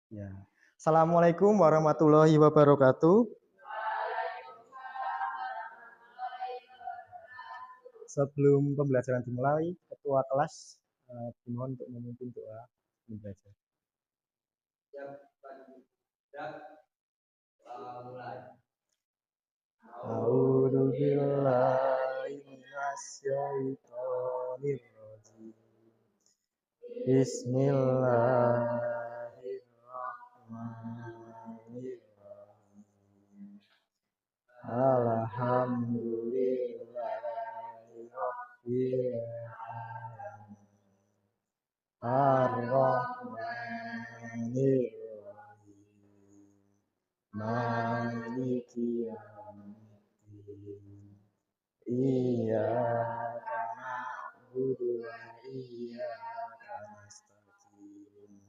Ya. Assalamualaikum warahmatullahi wabarakatuh. Sebelum pembelajaran dimulai, ketua kelas dimohon untuk memimpin doa pembelajaran. A'udzu billahi minasyaitonir rajim. Bismillahirrahmanirrahim. Alhamdulillahirabbil alamin. Ar-Rahmanir-Rahim. Maliki yaumiddin. Iyyaka na'budu wa iyyaka nasta'in.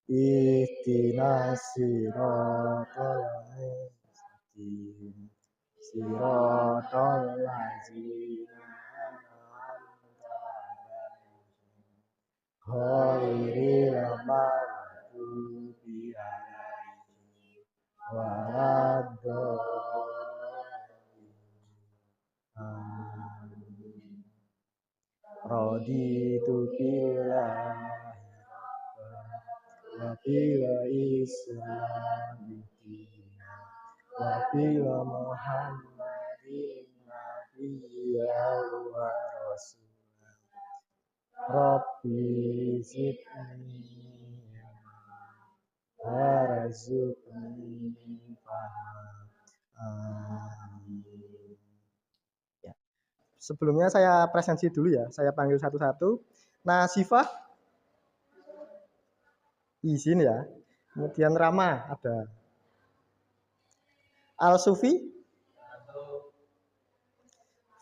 Ihdinas siratal mustaqim. Siratal ladzina an'amta 'alaihim. Ghairil maghdubi 'alaihim waladdallin. Amin. Raditu billahi rabban wa bil islami dinan wa bil muhammadin nabiyyan wa rasulan. Rabbi zidni warzuqni fahma. Amin. Ya. Sebelumnya saya presensi dulu ya. Saya panggil satu-satu. Nah, Sifah izin ya. Kemudian Rama ada. Al Sufi,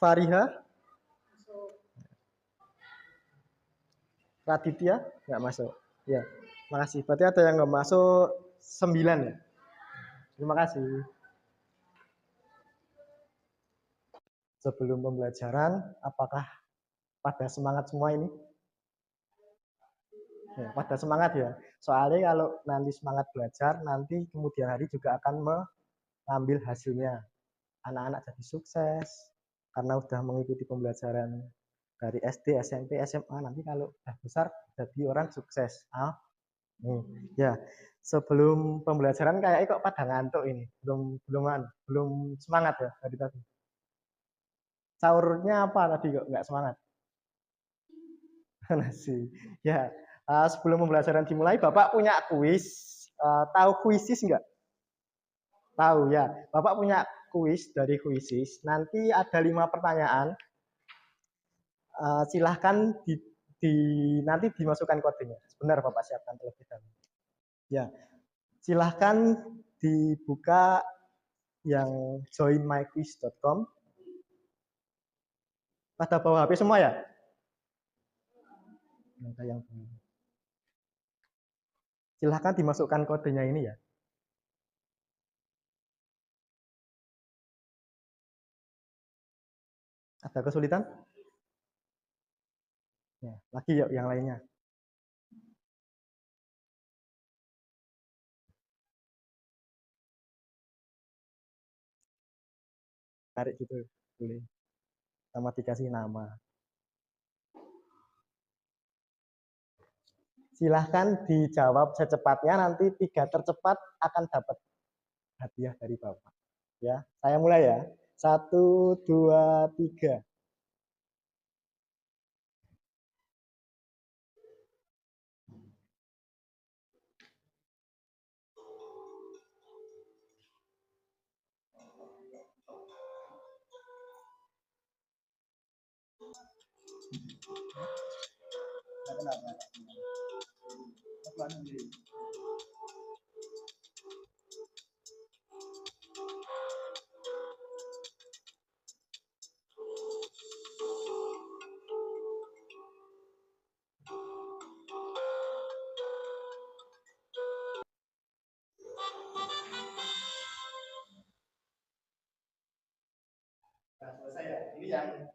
Fariha, Raditya nggak masuk. Ya, makasih. Berarti ada yang nggak masuk 9 ya. Terima kasih. Sebelum pembelajaran, apakah pada semangat semua ini? Ya, pada semangat ya. Soalnya kalau nanti semangat belajar, nanti kemudian hari juga akan mengambil hasilnya. Anak-anak jadi sukses karena udah mengikuti pembelajaran dari SD, SMP, SMA. Nanti kalau udah besar jadi orang sukses. Ya, sebelum pembelajaran kayaknya kok pada ngantuk ini. Belum semangat ya dari tadi. Sahurnya apa tadi kok nggak semangat? Nasi. Ya, sebelum pembelajaran dimulai, Bapak punya kuis. Tahu kuisis nggak? Tahu ya. Bapak punya kuis dari kuisis. Nanti ada 5 pertanyaan. Silahkan nanti dimasukkan kodenya. Sebentar Bapak siapkan terlebih dahulu. Ya, silahkan dibuka yang joinmyquiz.com. Pada bawa HP semua ya? Silahkan dimasukkan kodenya ini ya. Ada kesulitan? Ya, lagi yuk yang lainnya. Tarik gitu, boleh. Sama dikasih nama. Silahkan dijawab secepatnya, nanti 3 tercepat akan dapat hadiah dari Bapak. Ya, saya mulai ya. 1, 2, 3. Nah, selesai ya. Ini yang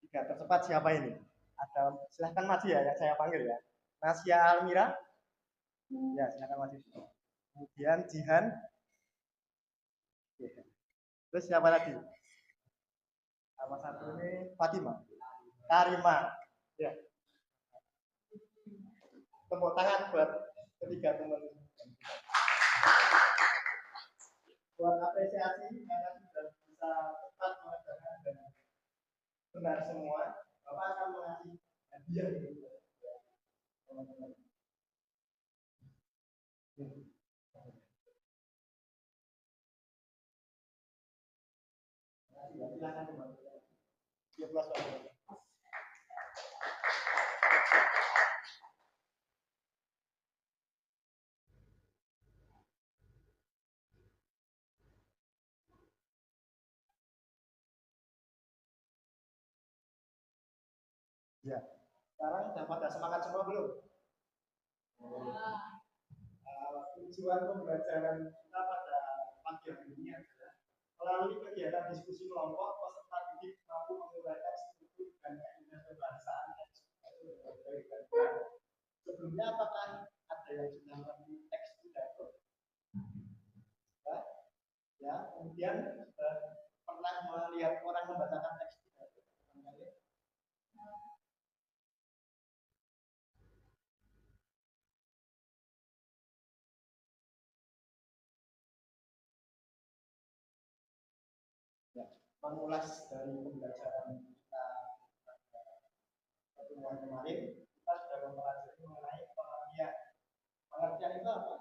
3 tercepat siapa ini? Ada, silahkan maju ya, yang saya panggil ya. Nasya Almira, Ya, silakan maju. Kemudian Jihan. Terus siapa lagi? Sama satu ini Fatima. Karima. Ya. Tepuk tangan buat ketiga teman. Buat apresiasi karena sudah bisa tepat mengerjakan dan benar semua. Bapak akan mengasih hadiah gitu. Teman-teman. Silakan teman-teman. Ya, sekarang sudah pada semangat semua belum? Tujuan pembelajaran kita pada pagi hari ini adalah melalui kegiatan diskusi kelompok, peserta didik mampu menguraikan struktur dan kaidah kebahasaan sebelumnya. Apakah ada yang sudah mengerti teks pidato? Ya, kemudian pernah melihat orang membacakan teks pidato? Ya, mengulas dari pembelajaran kita pertemuan kemarin, kita sudah mempelajari mengenai pengertian. Pengertian itu apa?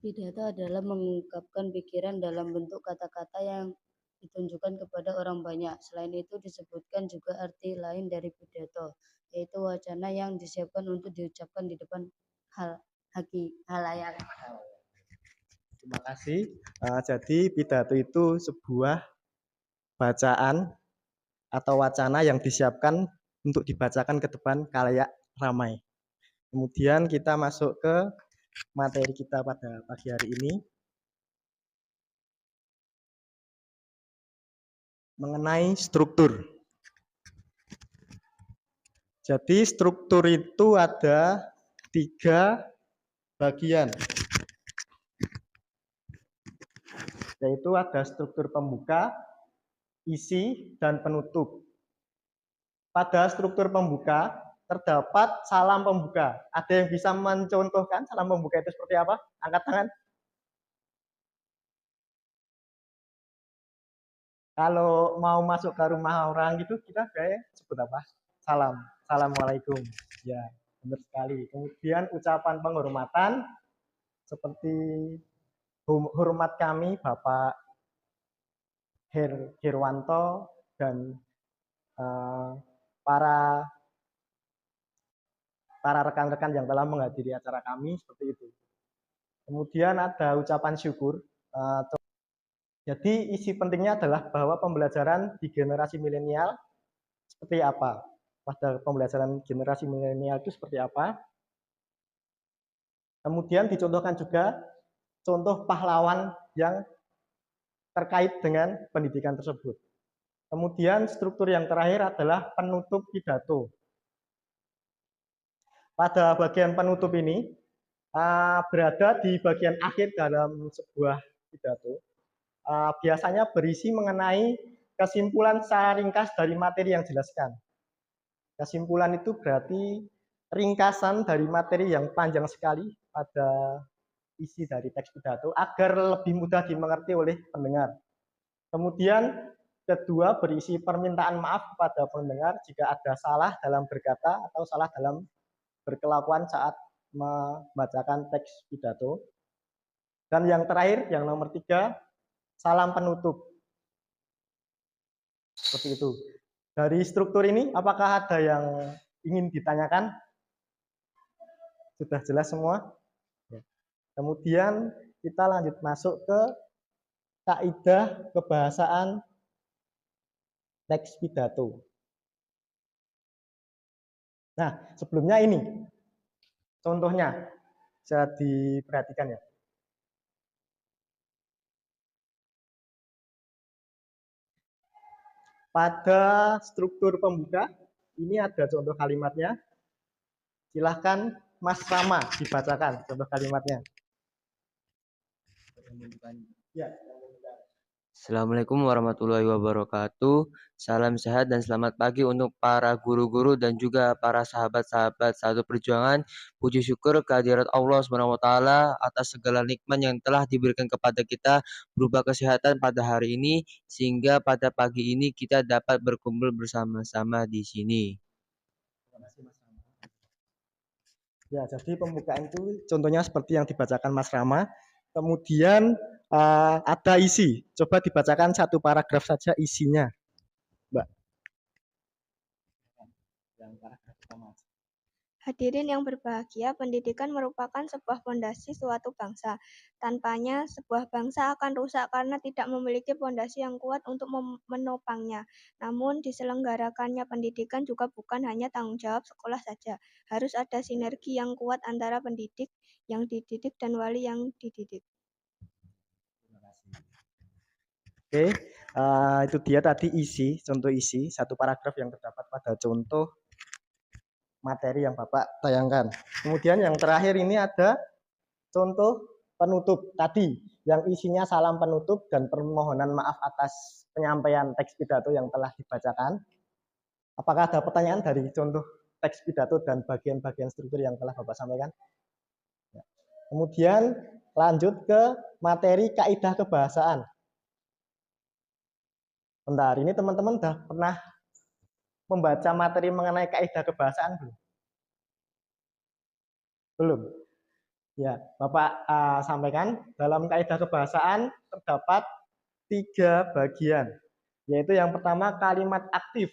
Pidato adalah mengungkapkan pikiran dalam bentuk kata-kata yang ditunjukkan kepada orang banyak. Selain itu disebutkan juga arti lain dari pidato, yaitu wacana yang disiapkan untuk diucapkan di depan halayak. Terima kasih. Jadi pidato itu sebuah bacaan atau wacana yang disiapkan untuk dibacakan ke depan khalayak ramai. Kemudian kita masuk ke materi kita pada pagi hari ini mengenai struktur. Jadi struktur itu ada 3 bagian, yaitu ada struktur pembuka, isi, dan penutup. Pada struktur pembuka terdapat salam pembuka. Ada yang bisa mencontohkan salam pembuka itu seperti apa? Angkat tangan. Kalau mau masuk ke rumah orang gitu, kita kayak sebut apa? Salam. Assalamualaikum. Ya, benar sekali. Kemudian ucapan penghormatan seperti hormat kami Bapak Herwanto dan para rekan-rekan yang telah menghadiri acara kami seperti itu. Kemudian ada ucapan syukur. Jadi isi pentingnya adalah bahwa pembelajaran di generasi milenial seperti apa? Pada pembelajaran generasi milenial itu seperti apa? Kemudian dicontohkan juga contoh pahlawan yang terkait dengan pendidikan tersebut. Kemudian struktur yang terakhir adalah penutup pidato. Pada bagian penutup ini berada di bagian akhir dalam sebuah pidato. Biasanya berisi mengenai kesimpulan secara ringkas dari materi yang dijelaskan. Kesimpulan itu berarti ringkasan dari materi yang panjang sekali pada isi dari teks pidato agar lebih mudah dimengerti oleh pendengar. Kemudian kedua berisi permintaan maaf kepada pendengar jika ada salah dalam berkata atau salah dalam berkelakuan saat membacakan teks pidato. Dan yang terakhir, yang nomor 3, salam penutup. Seperti itu. Dari struktur ini, apakah ada yang ingin ditanyakan? Sudah jelas semua? Kemudian kita lanjut masuk ke kaidah kebahasaan teks pidato. Nah, sebelumnya ini contohnya bisa diperhatikan ya. Pada struktur pembuka, ini ada contoh kalimatnya. Silahkan Mas Rama dibacakan contoh kalimatnya. Ya. Assalamualaikum warahmatullahi wabarakatuh. Salam sehat dan selamat pagi untuk para guru-guru dan juga para sahabat-sahabat satu perjuangan. Puji syukur kehadirat Allah SWT atas segala nikmat yang telah diberikan kepada kita berupa kesehatan pada hari ini, sehingga pada pagi ini kita dapat berkumpul bersama-sama di sini. Ya, jadi pembukaan itu contohnya seperti yang dibacakan Mas Rama. Kemudian ada isi. Coba dibacakan satu paragraf saja isinya, Mbak. Yang paragraf pertama. Hadirin yang berbahagia, pendidikan merupakan sebuah fondasi suatu bangsa. Tanpanya, sebuah bangsa akan rusak karena tidak memiliki fondasi yang kuat untuk menopangnya. Namun, diselenggarakannya pendidikan juga bukan hanya tanggung jawab sekolah saja. Harus ada sinergi yang kuat antara pendidik yang dididik dan wali yang dididik. Oke, itu dia tadi isi, contoh isi, satu paragraf yang terdapat pada contoh materi yang Bapak tayangkan. Kemudian yang terakhir ini ada contoh penutup tadi, yang isinya salam penutup dan permohonan maaf atas penyampaian teks pidato yang telah dibacakan. Apakah ada pertanyaan dari contoh teks pidato dan bagian-bagian struktur yang telah Bapak sampaikan? Ya. Kemudian lanjut ke materi kaidah kebahasaan. Bentar, ini teman-teman sudah pernah membaca materi mengenai kaidah kebahasaan belum? Belum? Ya, Bapak sampaikan dalam kaidah kebahasaan terdapat 3 bagian, yaitu yang pertama kalimat aktif.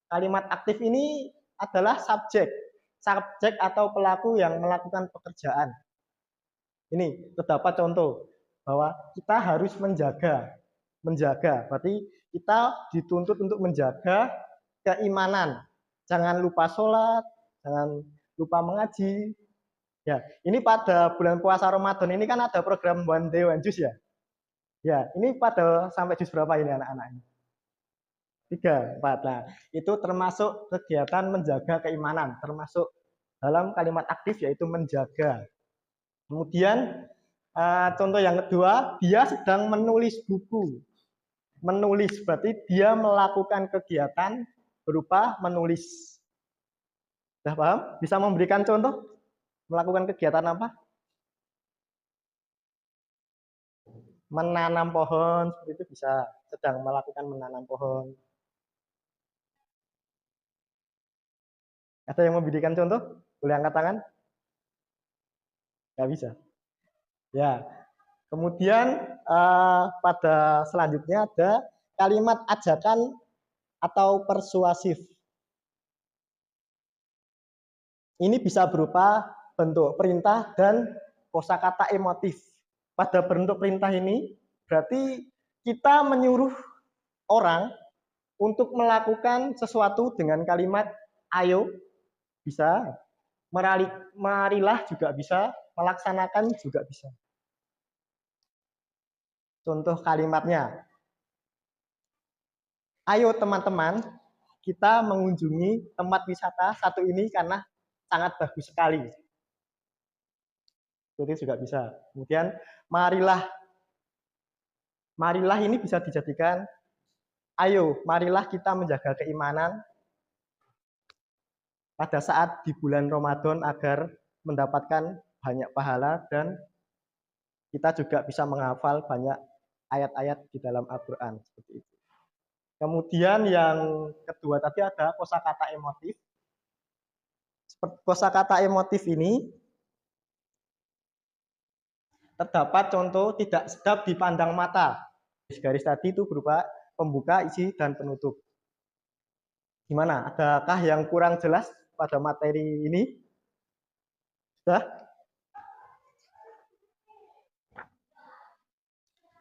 Kalimat aktif ini adalah subjek atau pelaku yang melakukan pekerjaan. Ini terdapat contoh bahwa kita harus menjaga, berarti kita dituntut untuk menjaga keimanan. Jangan lupa sholat, jangan lupa mengaji. Ya, ini pada bulan puasa Ramadan ini kan ada program One Day One Juice ya. Ya, ini pada sampai juz berapa ini anak-anak ini? 3, 4. Nah, itu termasuk kegiatan menjaga keimanan, termasuk dalam kalimat aktif yaitu menjaga. Kemudian contoh yang kedua, dia sedang menulis buku. Menulis berarti dia melakukan kegiatan berupa menulis. Sudah paham? Bisa memberikan contoh? Melakukan kegiatan apa? Menanam pohon, seperti itu bisa. Sedang melakukan menanam pohon. Ada yang memberikan contoh? Boleh angkat tangan? Nggak bisa. Ya. Kemudian pada selanjutnya ada kalimat ajakan atau persuasif. Ini bisa berupa bentuk perintah dan kosakata emotif. Pada bentuk perintah ini berarti kita menyuruh orang untuk melakukan sesuatu dengan kalimat ayo, bisa, marilah juga bisa, melaksanakan juga bisa. Contoh kalimatnya, ayo teman-teman, kita mengunjungi tempat wisata satu ini karena sangat bagus sekali. Itu juga bisa. Kemudian marilah ini bisa dijadikan ayo, marilah kita menjaga keimanan pada saat di bulan Ramadan agar mendapatkan banyak pahala dan kita juga bisa menghafal banyak ayat-ayat di dalam Al-Quran. Seperti itu. Kemudian yang kedua tadi ada kosakata emotif. Kosakata emotif ini terdapat contoh tidak sedap dipandang mata. Garis tadi itu berupa pembuka, isi, dan penutup. Gimana? Adakah yang kurang jelas pada materi ini? Sudah?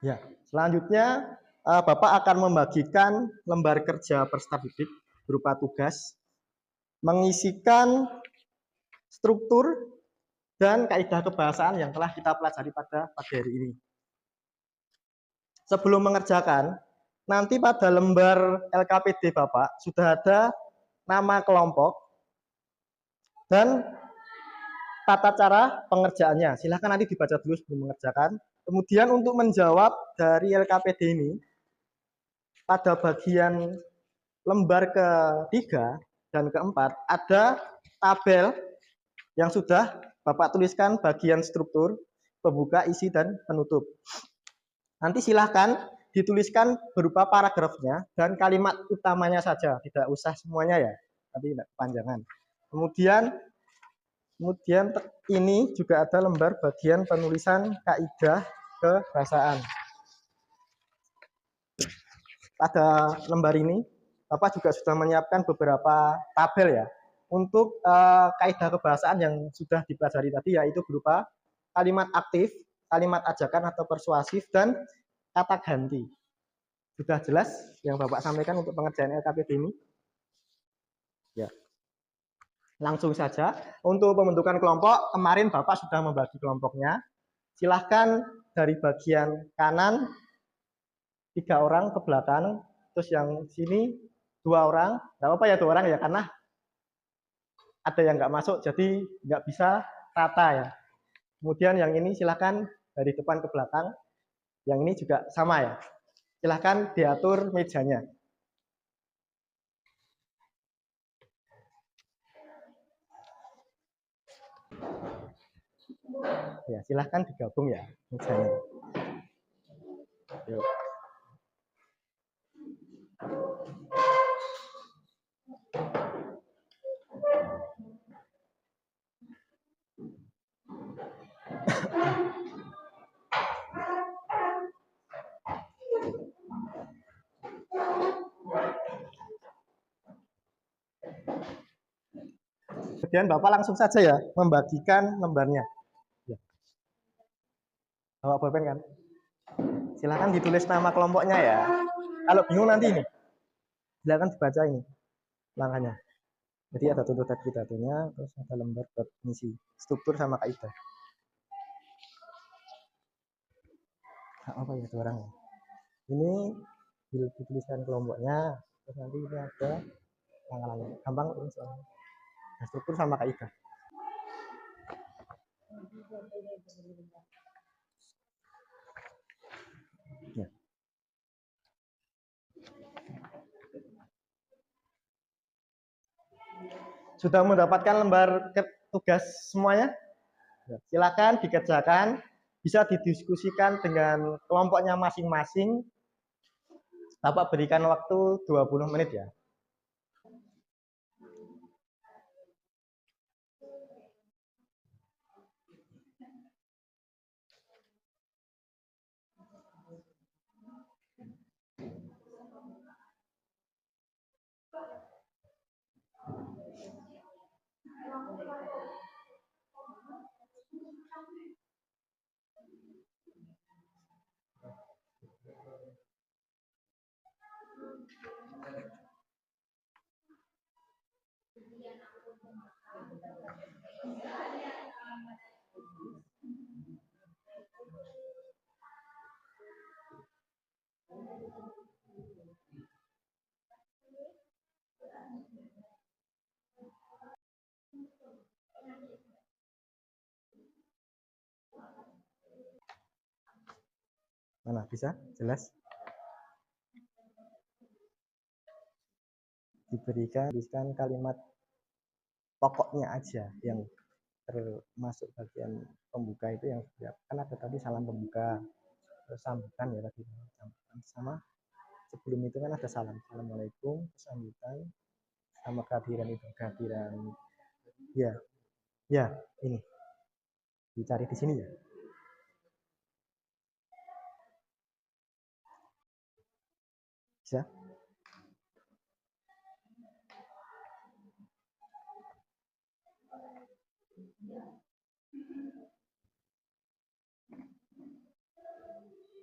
Ya, selanjutnya Bapak akan membagikan lembar kerja peserta didik berupa tugas, mengisikan struktur dan kaidah kebahasaan yang telah kita pelajari pada pagi hari ini. Sebelum mengerjakan, nanti pada lembar LKPD Bapak sudah ada nama kelompok dan tata cara pengerjaannya. Silahkan nanti dibaca dulu sebelum mengerjakan. Kemudian untuk menjawab dari LKPD ini, pada bagian lembar ketiga dan keempat ada tabel yang sudah Bapak tuliskan bagian struktur, pembuka, isi, dan penutup. Nanti silahkan dituliskan berupa paragrafnya dan kalimat utamanya saja, tidak usah semuanya ya, tapi tidak kepanjangan. Kemudian ini juga ada lembar bagian penulisan kaidah kebahasaan. Pada lembar ini Bapak juga sudah menyiapkan beberapa tabel ya untuk kaidah kebahasaan yang sudah dipelajari tadi, yaitu berupa kalimat aktif, kalimat ajakan atau persuasif, dan kata ganti. Sudah jelas yang Bapak sampaikan untuk pengerjaan LKPD ini? Ya. Langsung saja untuk pembentukan kelompok, kemarin Bapak sudah membagi kelompoknya. Silahkan dari bagian kanan 3 orang ke belakang, terus yang sini 2 orang, nggak apa-apa ya 2 orang ya, karena ada yang nggak masuk, jadi nggak bisa rata ya. Kemudian yang ini silahkan dari depan ke belakang, yang ini juga sama ya. Silahkan diatur mejanya. Ya, silahkan digabung ya mejanya. Yuk. Kemudian Bapak langsung saja ya membagikan lembarnya. Ya. Bapak bolpen kan? Silahkan ditulis nama kelompoknya ya. Kalau bingung nanti ini, silahkan dibaca ini langkahnya. Jadi ada tuntutan pidatonya, terus ada lembar buat misi, struktur sama kaidah. Nah, apa ya 2 orang ya? Ini dituliskan kelompoknya, terus nanti ini ada langkah-langkah. Gampang ini soalnya. Nah, struktur sama kaidah. Ya. Sudah mendapatkan lembar tugas semuanya? Silakan dikerjakan, bisa didiskusikan dengan kelompoknya masing-masing. Bapak berikan waktu 20 menit ya. Mana bisa? Jelas? Diberikan kalimat pokoknya aja yang termasuk bagian pembuka itu yang kan ada tadi salam pembuka, terus sambutan ya tadi sambutan, sama sebelum itu kan ada salam, assalamualaikum, sambutan, sama kehadiran itu kehadiran ya ya ini dicari di sini ya. Bisa?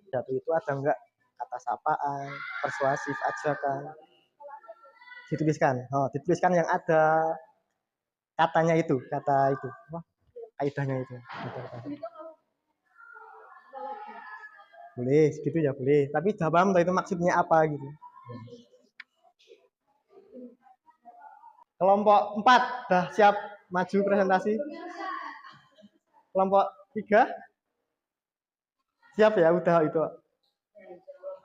Pidato itu ada enggak kata sapaan, persuasif, ajakan? Dituliskan. Oh, dituliskan yang ada katanya itu, kata itu. Wah, kaidahnya itu. Boleh, segitu ya boleh. Tapi udah paham toh itu maksudnya apa gitu. Kelompok 4 udah siap maju presentasi. Kelompok 3 siap ya, udah itu.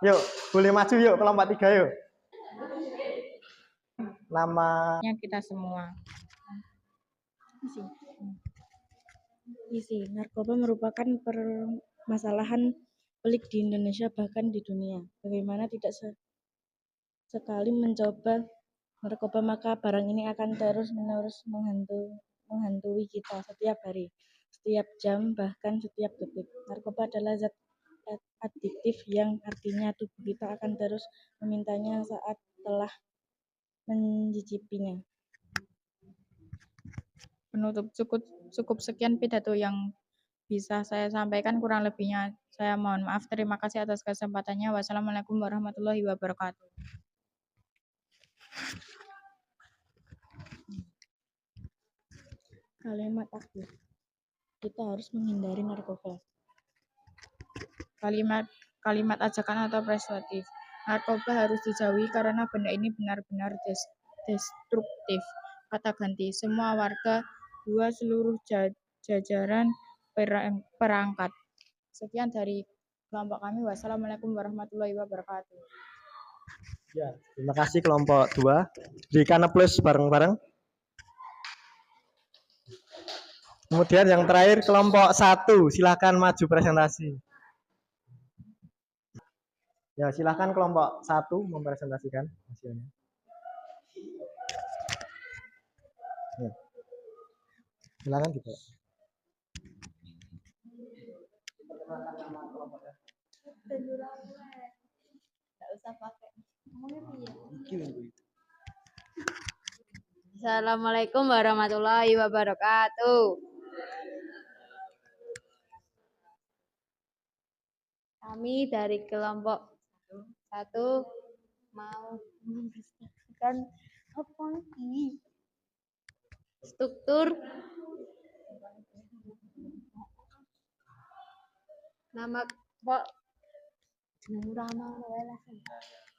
Yuk, boleh maju yuk kelompok 3 yuk. Nama kita semua. Isi, narkoba merupakan permasalahan pelik di Indonesia bahkan di dunia. Bagaimana tidak sekali mencoba narkoba, maka barang ini akan terus-menerus menghantui kita setiap hari, setiap jam, bahkan setiap detik. Narkoba adalah zat adiktif yang artinya tubuh kita akan terus memintanya saat telah mencicipinya. Penutup, cukup sekian pidato yang bisa saya sampaikan, kurang lebihnya saya mohon maaf. Terima kasih atas kesempatannya. Wassalamualaikum warahmatullahi wabarakatuh. Kalimat akhir. Kita harus menghindari narkoba. Kalimat ajakan atau persuasif. Narkoba harus dijauhi karena benda ini benar-benar destruktif. Kata ganti, semua warga, 2 seluruh jajaran perangkat. Sekian dari kelompok kami. Wassalamualaikum warahmatullahi wabarakatuh. ya, terima kasih kelompok 2. Berikan plus bareng-bareng. Kemudian yang terakhir kelompok 1, silakan maju presentasi. Ya, silakan kelompok 1 mempresentasikan hasilnya. Ya. Silakan gitu. Assalamualaikum warahmatullahi wabarakatuh. Kami dari kelompok 1 mau mempresentasikan struktur nama kok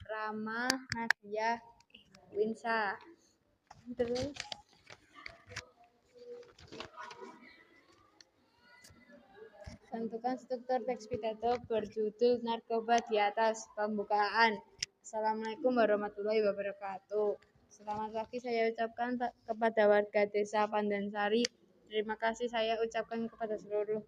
Rama, Nadia, Winsa. Terus tentukan struktur teks pidato berjudul Narkoba di atas. Pembukaan. Assalamualaikum warahmatullahi wabarakatuh. Selamat pagi saya ucapkan kepada warga desa Pandansari. Terima kasih saya ucapkan kepada seluruh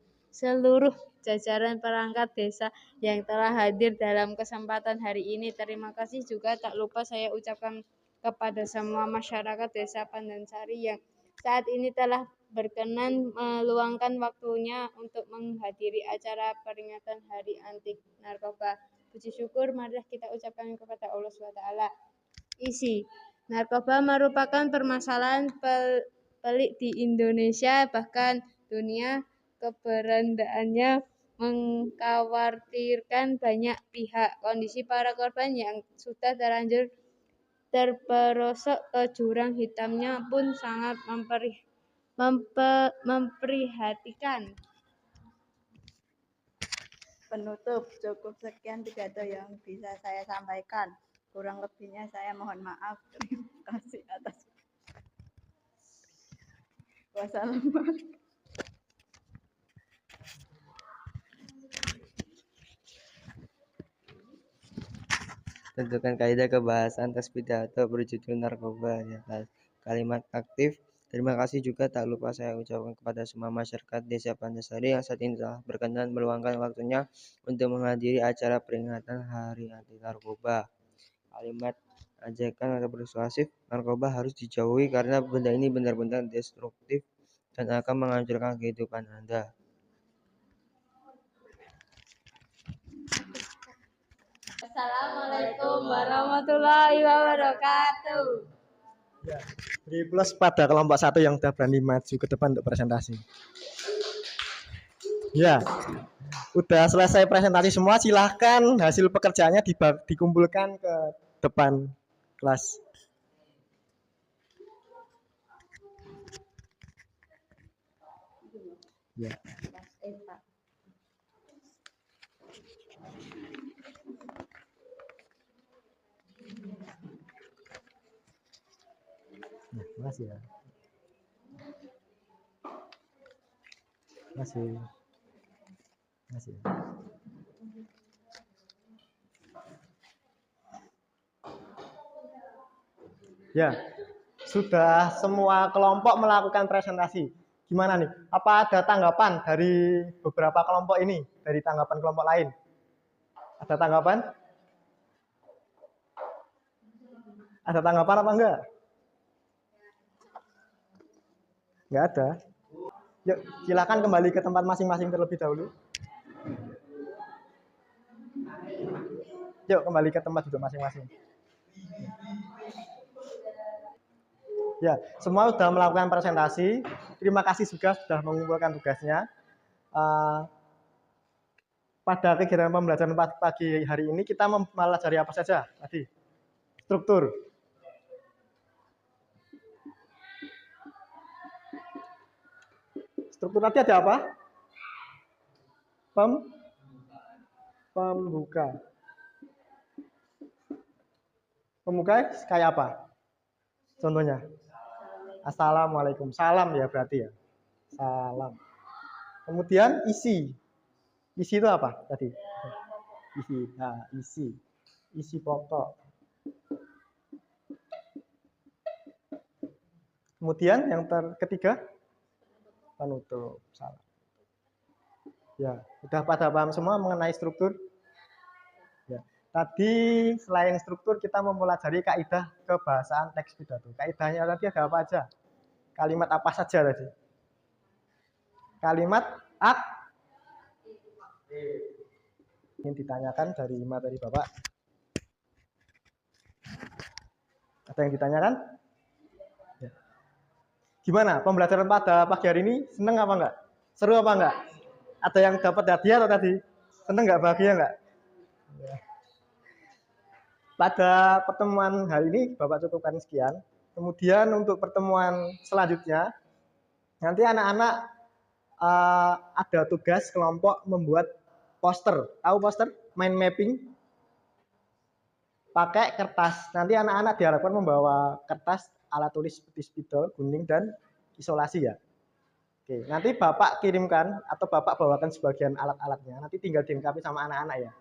jajaran perangkat desa yang telah hadir dalam kesempatan hari ini. Terima kasih juga tak lupa saya ucapkan kepada semua masyarakat desa Pandansari yang saat ini telah berkenan meluangkan waktunya untuk menghadiri acara peringatan Hari Anti Narkoba. Puji syukur marilah kita ucapkan kepada Allah SWT. Isi, narkoba merupakan permasalahan pelik di Indonesia bahkan dunia. Keberadaannya mengkhawatirkan banyak pihak. Kondisi para korban yang sudah terlanjur terperosok ke jurang hitamnya pun sangat memprihatinkan. Penutup, cukup sekian pidato yang bisa saya sampaikan. Kurang lebihnya saya mohon maaf. Terima kasih atas. Wassalamualaikum. Tentukan kaidah kebahasan teks pidato berjudul narkoba di atas. Kalimat aktif. Terima kasih juga tak lupa saya ucapkan kepada semua masyarakat desa Pandansari yang saat ini telah berkenan meluangkan waktunya untuk menghadiri acara peringatan Hari Anti Narkoba. Kalimat ajakan atau persuasif. Narkoba harus dijauhi karena benda ini benar-benar destruktif dan akan menghancurkan kehidupan Anda. Assalamualaikum warahmatullahi wabarakatuh. Ya, beri plus pada kelompok 1 yang sudah berani maju ke depan untuk presentasi. Ya, udah selesai presentasi semua, silahkan hasil pekerjaannya dikumpulkan ke depan kelas. Ya. Nah, makasih ya. Makasih. Makasih. Ya, sudah semua kelompok melakukan presentasi. Gimana nih? Apa ada tanggapan dari beberapa kelompok ini, dari tanggapan kelompok lain? Ada tanggapan? Ada tanggapan apa enggak? Enggak ada. Yuk, silakan kembali ke tempat masing-masing terlebih dahulu. Yuk, kembali ke tempat duduk masing-masing. Ya, semua sudah melakukan presentasi. Terima kasih juga sudah mengumpulkan tugasnya. Pada kegiatan pembelajaran pagi hari ini kita mempelajari apa saja tadi? Struktur. Struktur tadi ada apa? Pembuka. Pembuka kayak apa? Contohnya? Assalamualaikum. Salam ya berarti ya. Salam. Kemudian isi. Isi itu apa tadi? Isi. Nah, isi. Isi pokok. Kemudian yang ketiga, penutup. Salam. Ya, sudah pada paham semua mengenai struktur? Ya. Tadi selain struktur kita mempelajari kaidah kebahasaan teks pidato. Kaidahnya tadi ada apa aja? Kalimat apa saja tadi? Kalimat ini ditanyakan dari materi Bapak. Ada yang ditanyakan? Ya. Gimana pembelajaran pada pagi hari ini? Seneng apa enggak? Seru apa enggak? Ada yang dapat hadiah atau tadi? Seneng enggak? Bahagia enggak? Ya. Pada pertemuan hari ini Bapak cukupkan sekian. Kemudian untuk pertemuan selanjutnya nanti anak-anak ada tugas kelompok membuat poster. Tahu poster? Mind mapping. Pakai kertas. Nanti anak-anak diharapkan membawa kertas, alat tulis seperti spidol, gunting, dan isolasi ya. Oke, nanti Bapak kirimkan atau Bapak bawakan sebagian alat-alatnya. Nanti tinggal dilengkapi sama anak-anak ya.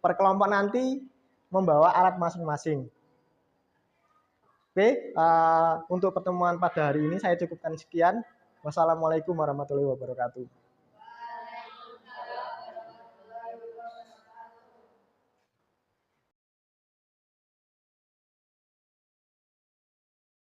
Per kelompok nanti membawa alat masing-masing. Oke, untuk pertemuan pada hari ini saya cukupkan sekian. Wassalamualaikum warahmatullahi wabarakatuh.